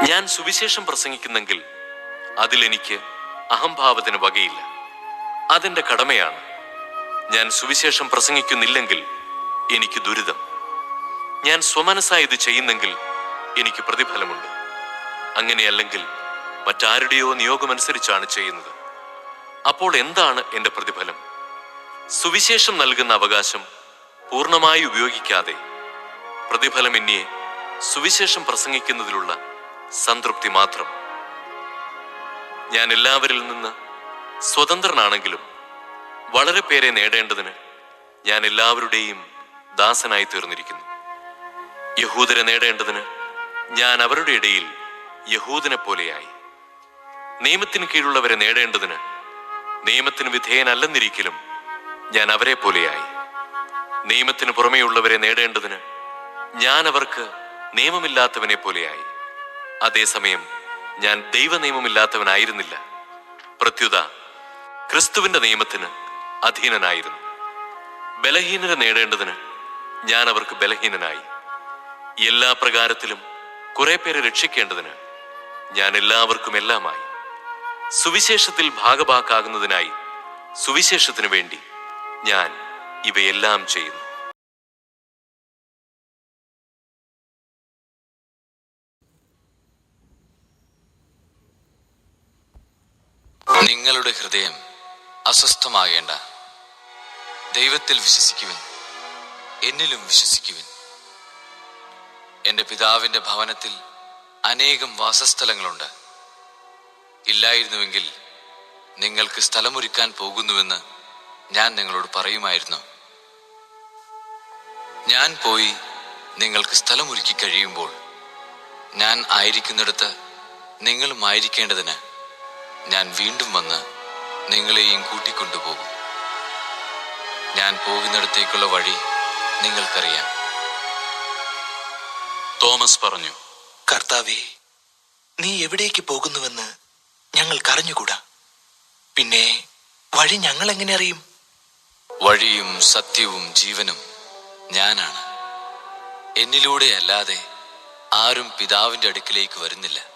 ഞാൻ സുവിശേഷം പ്രസംഗിക്കുന്നെങ്കിൽ അതിലെനിക്ക് അഹംഭാവത്തിന് വകയില്ല. അതെന്റെ കടമയാണ്. ഞാൻ സുവിശേഷം പ്രസംഗിക്കുന്നില്ലെങ്കിൽ എനിക്ക് ദുരിതം. ഞാൻ സ്വമനസ്സായി ഇത് ചെയ്യുന്നെങ്കിൽ എനിക്ക് പ്രതിഫലമുണ്ട്. അങ്ങനെയല്ലെങ്കിൽ മറ്റാരുടെയോ നിയോഗമനുസരിച്ചാണ് ചെയ്യുന്നത്. അപ്പോൾ എന്താണ് എന്റെ പ്രതിഫലം? സുവിശേഷം നൽകുന്ന അവകാശം പൂർണ്ണമായി ഉപയോഗിക്കാതെ പ്രതിഫലം എന്നെ സുവിശേഷം പ്രസംഗിക്കുന്നതിലുള്ള സംതൃപ്തി മാത്രം. ഞാൻ എല്ലാവരിൽ നിന്ന് സ്വതന്ത്രനാണെങ്കിലും വളരെ പേരെ നേടേണ്ടതിന് ഞാൻ എല്ലാവരുടെയും ദാസനായി തീർന്നിരിക്കുന്നു. യഹൂദരെ നേടേണ്ടതിന് ഞാൻ അവരുടെ ഇടയിൽ യഹൂദനെ പോലെയായി. നിയമത്തിന് കീഴുള്ളവരെ നേടേണ്ടതിന് നിയമത്തിന് വിധേയനല്ലെന്നിരിക്കലും ഞാൻ അവരെ പോലെയായി. നിയമത്തിന് പുറമെയുള്ളവരെ നേടേണ്ടതിന് ഞാൻ അവർക്ക് നിയമമില്ലാത്തവനെ പോലെയായി. അതേസമയം ഞാൻ ദൈവനിയമമില്ലാത്തവനായിരുന്നില്ല. പ്രത്യുത ക്രിസ്തുവിന്റെ നിയമത്തിന് അധീനനായിരുന്നു. ബലഹീനരെ നേടേണ്ടതിന് ഞാൻ അവർക്ക് ബലഹീനനായി. എല്ലാ പ്രകാരത്തിലും കുറെ പേരെ രക്ഷിക്കേണ്ടതിന് ഞാൻ എല്ലാവർക്കും എല്ലാമായി. സുവിശേഷത്തിൽ ഭാഗഭാക്കാകുന്നതിനായി സുവിശേഷത്തിനു വേണ്ടി ഞാൻ ഇവയെല്ലാം ചെയ്യുന്നു. നിങ്ങളുടെ ഹൃദയം അസ്വസ്ഥമാകേണ്ട. ദൈവത്തിൽ വിശ്വസിക്കുവിൻ, എന്നിലും വിശ്വസിക്കുവിൻ. എന്റെ പിതാവിന്റെ ഭവനത്തിൽ അനേകം വാസസ്ഥലങ്ങളുണ്ട്. ഇല്ലായിരുന്നുവെങ്കിൽ നിങ്ങൾക്ക് സ്ഥലമൊരുക്കാൻ പോകുന്നുവെന്ന് ഞാൻ നിങ്ങളോട് പറയുമായിരുന്നു. ഞാൻ പോയി നിങ്ങൾക്ക് സ്ഥലമൊരുക്കി കഴിയുമ്പോൾ ഞാൻ ആയിരിക്കുന്നിടത്ത് നിങ്ങളും ആയിരിക്കേണ്ടതിന് ഞാൻ വീണ്ടും വന്ന് നിങ്ങളെയും കൂട്ടിക്കൊണ്ടുപോകും. ഞാൻ പോകുന്നിടത്തേക്കുള്ള വഴി നിങ്ങൾക്കറിയാം. തോമസ് പറഞ്ഞു, കർത്താവേ, നീ എവിടേക്ക് പോകുന്നുവെന്ന് ഞങ്ങൾക്കറിഞ്ഞുകൂടാ. പിന്നെ വഴി ഞങ്ങൾ എങ്ങനെ അറിയും? വഴിയും സത്യവും ജീവനും ഞാനാണ്. എന്നിലൂടെ അല്ലാതെ ആരും പിതാവിന്റെ അടുക്കിലേക്ക് വരുന്നില്ല.